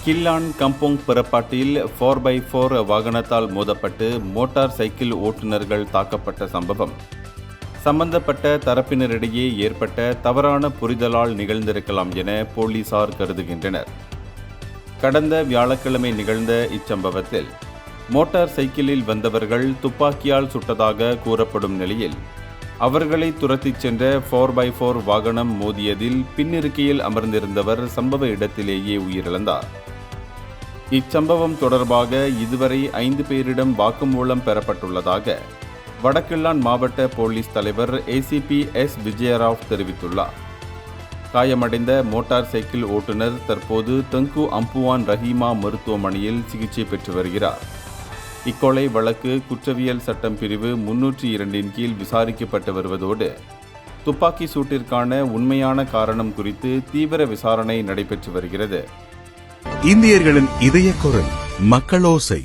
கில்லான் Kampung பிறப்பாட்டில் 4x4 வாகனத்தால் மோதப்பட்டு motor cycle ஓட்டுநர்கள் தாக்கப்பட்ட சம்பவம் சம்பந்தப்பட்ட தரப்பினரிடையே ஏற்பட்ட தவறான புரிதலால் நிகழ்ந்திருக்கலாம் என போலீசார் கருதுகின்றனர். கடந்த வியாழக்கிழமை நிகழ்ந்த இச்சம்பவத்தில் மோட்டார் சைக்கிளில் வந்தவர்கள் துப்பாக்கியால் சுட்டதாக கூறப்படும் நிலையில் அவர்களை துரத்திச் சென்ற 4x4 வாகனம் மோதியதில் பின்னிருக்கையில் அமர்ந்திருந்தவர் சம்பவ இடத்திலேயே உயிரிழந்தார். இச்சம்பவம் தொடர்பாக இதுவரை 5 பேரிடம் வாக்குமூலம் பெறப்பட்டுள்ளதாக வடகில்லான் மாவட்ட போலீஸ் தலைவர் ஏசிபி எஸ் விஜயராவ் தெரிவித்துள்ளார். காயமடைந்த மோட்டார் சைக்கிள் ஓட்டுநர் தற்போது தங்கு அம்புவான் ரஹீமா மருத்துவமனையில் சிகிச்சை பெற்று வருகிறார். இக்கொலை வழக்கு குற்றவியல் சட்டம் பிரிவு 302 கீழ் விசாரிக்கப்பட்டு வருவதோடு துப்பாக்கி சூட்டிற்கான உண்மையான காரணம் குறித்து தீவிர விசாரணை நடைபெற்று வருகிறது. இந்தியர்களின் இதய குரல் மக்களோசை.